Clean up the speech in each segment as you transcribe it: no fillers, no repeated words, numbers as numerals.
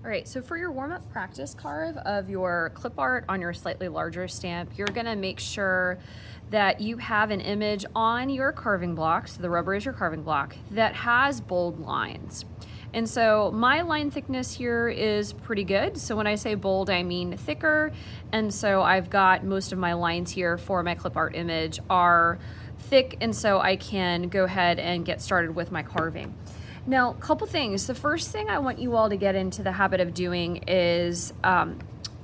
All right, so for your warm-up practice carve of your clip art on your slightly larger stamp, you're gonna make sure that you have an image on your carving block, so the rubber is your carving block, that has bold lines. And so my line thickness here is pretty good. So when I say bold, I mean thicker. And so I've got most of my lines here for my clip art image are thick, and so I can go ahead and get started with my carving. Now, a couple things. The first thing I want you all to get into the habit of doing is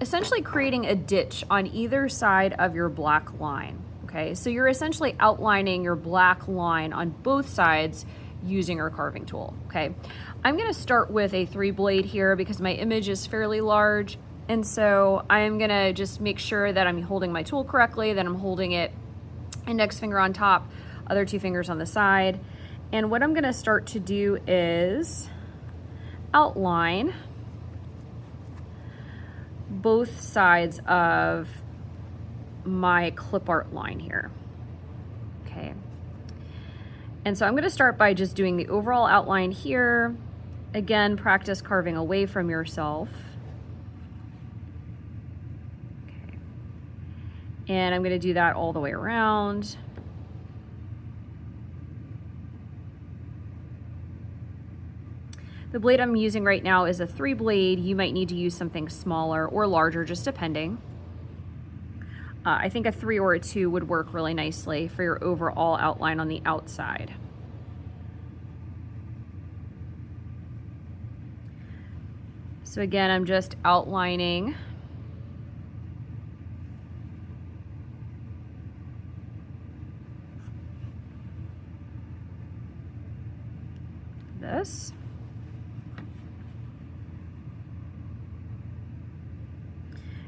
essentially creating a ditch on either side of your black line. Okay, so you're essentially outlining your black line on both sides using your carving tool. Okay, I'm going to start with a 3-blade here because my image is fairly large, and so I'm going to just make sure that I'm holding my tool correctly, that I'm holding it index finger on top, other 2 fingers on the side. And what I'm going to start to do is outline both sides of my clip art line here. Okay. And so I'm going to start by just doing the overall outline here. Again, practice carving away from yourself. Okay. And I'm going to do that all the way around. The blade I'm using right now is a 3-blade. You might need to use something smaller or larger, just depending. I think a 3 or a 2 would work really nicely for your overall outline on the outside. So again, I'm just outlining this.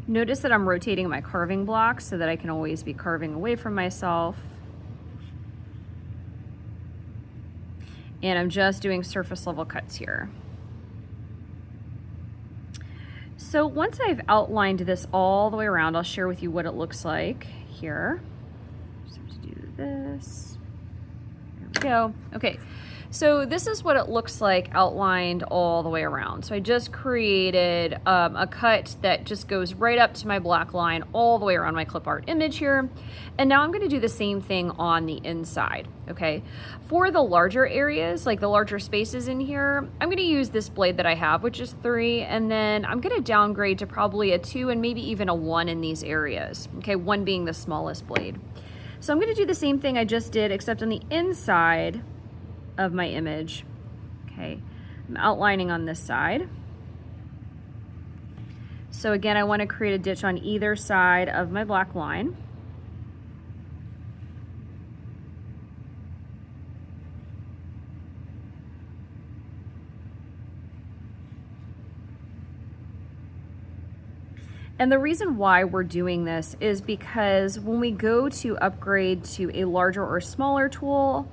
Notice that I'm rotating my carving block so that I can always be carving away from myself. And I'm just doing surface level cuts here. So once I've outlined this all the way around, I'll share with you what it looks like here. Just have to do this. There we go. Okay. So this is what it looks like outlined all the way around. So I just created a cut that just goes right up to my black line all the way around my clip art image here. And now I'm going to do the same thing on the inside. Okay. For the larger areas, like the larger spaces in here, I'm going to use this blade that I have, which is 3. And then I'm going to downgrade to probably a 2 and maybe even a 1 in these areas. Okay. 1 being the smallest blade. So I'm going to do the same thing I just did, except on the inside of my image. Okay, I'm outlining on this side. So again, I want to create a ditch on either side of my black line. And the reason why we're doing this is because when we go to upgrade to a larger or smaller tool,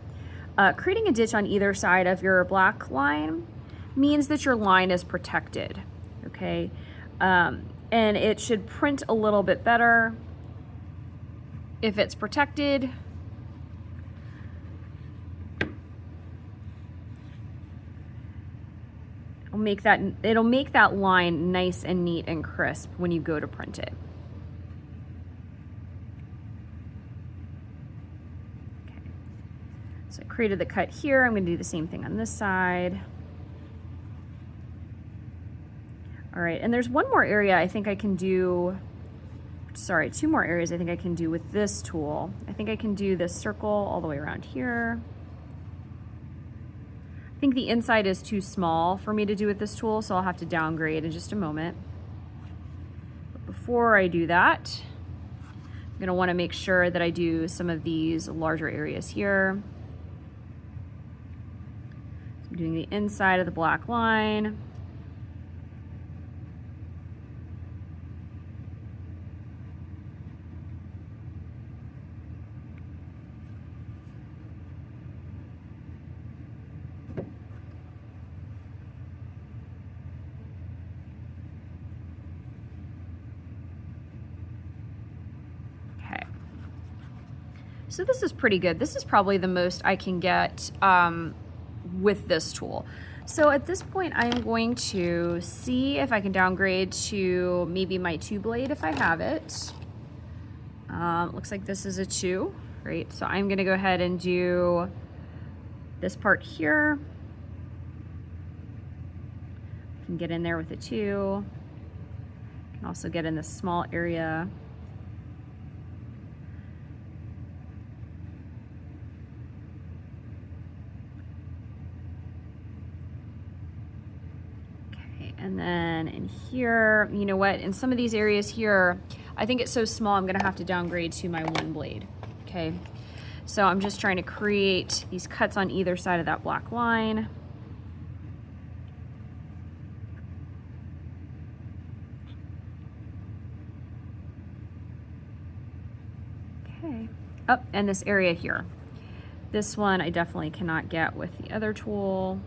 creating a ditch on either side of your black line means that your line is protected, okay? And it should print a little bit better if it's protected. It'll make that line nice and neat and crisp when you go to print it. So I created the cut here. I'm going to do the same thing on this side. All right, and there's one more area I think I can do, sorry, 2 more areas I think I can do with this tool. I think I can do this circle all the way around here. I think the inside is too small for me to do with this tool, so I'll have to downgrade in just a moment. But before I do that, I'm going to want to make sure that I do some of these larger areas here. I'm doing the inside of the black line. So this is pretty good. This is probably the most I can get with this tool. So at this point, I'm going to see if I can downgrade to maybe my 2 blade if I have it. Looks like this is a 2, great. So I'm gonna go ahead and do this part here. Can get in there with a 2. Can also get in this small area. And then in here, you know what, in some of these areas here, I think it's so small I'm gonna have to downgrade to my 1 blade, okay? So I'm just trying to create these cuts on either side of that black line. Okay, oh, and this area here. This one I definitely cannot get with the other tool.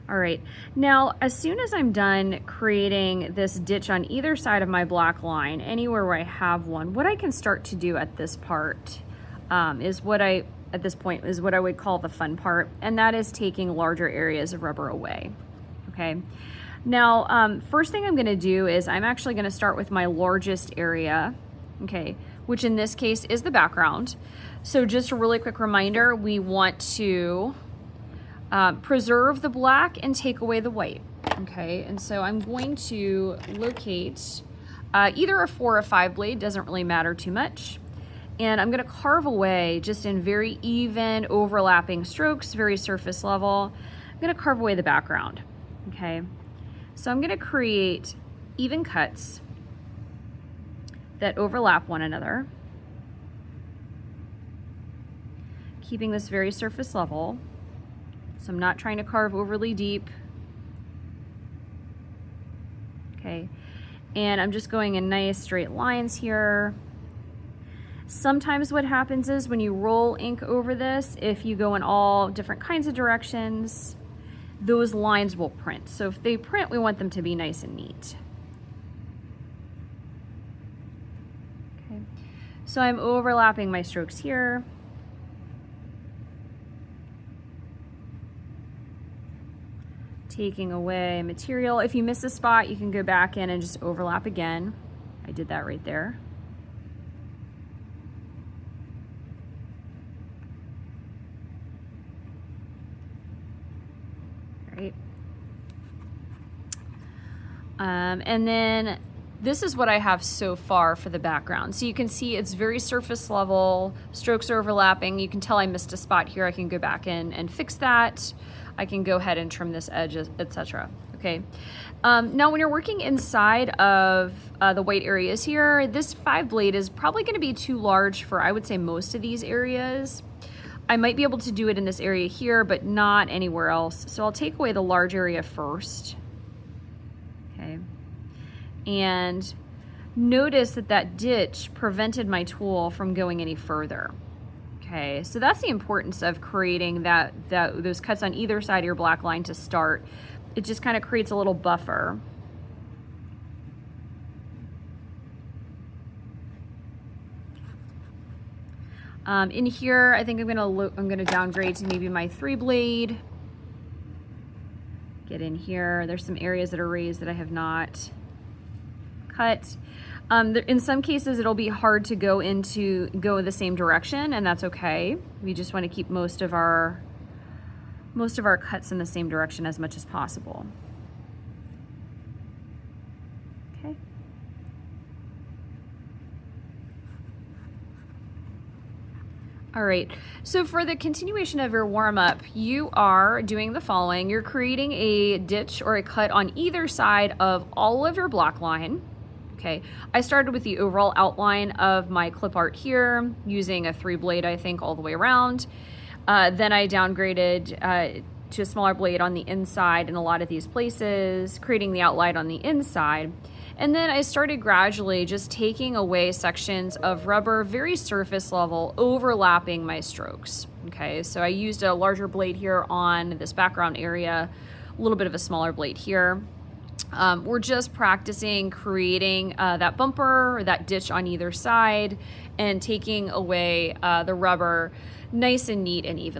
All right, now as soon as I'm done creating this ditch on either side of my black line, anywhere where I have one, what I can start to do at this part is what I would call the fun part, and that is taking larger areas of rubber away, okay? Now, first thing I'm gonna do is I'm actually gonna start with my largest area, okay, which in this case is the background. So just a really quick reminder, we want to preserve the black and take away the white, okay? And so I'm going to locate either a 4 or 5 blade, doesn't really matter too much. And I'm gonna carve away just in very even overlapping strokes, very surface level. I'm gonna carve away the background, okay? So I'm gonna create even cuts that overlap one another, keeping this very surface level. So I'm not trying to carve overly deep. Okay, and I'm just going in nice straight lines here. Sometimes what happens is when you roll ink over this, if you go in all different kinds of directions, those lines will print. So if they print, we want them to be nice and neat. Okay, so I'm overlapping my strokes here. Taking away material. If you miss a spot, you can go back in and just overlap again. I did that right there. Right. And then this is what I have so far for the background. So you can see it's very surface level, strokes are overlapping. You can tell I missed a spot here. I can go back in and fix that. I can go ahead and trim this edge, etc. Okay. Now when you're working inside of the white areas here, this 5 blade is probably gonna be too large for, I would say, most of these areas. I might be able to do it in this area here, but not anywhere else. So I'll take away the large area first. Okay. And notice that that ditch prevented my tool from going any further. Okay, so that's the importance of creating those cuts on either side of your black line to start. It just kind of creates a little buffer. In here, I think I'm gonna downgrade to maybe my 3 blade. Get in here. There's some areas that are raised that I have not cut. In some cases, it'll be hard to go the same direction, and that's okay. We just want to keep most of our cuts in the same direction as much as possible. Okay. All right, so for the continuation of your warm-up, you are doing the following. You're creating a ditch or a cut on either side of all of your block line. Okay, I started with the overall outline of my clip art here using a 3 blade, I think, all the way around. Then I downgraded to a smaller blade on the inside in a lot of these places, creating the outline on the inside. And then I started gradually just taking away sections of rubber, very surface level, overlapping my strokes. Okay, so I used a larger blade here on this background area, a little bit of a smaller blade here. We're just practicing creating that bumper or that ditch on either side and taking away the rubber nice and neat and even.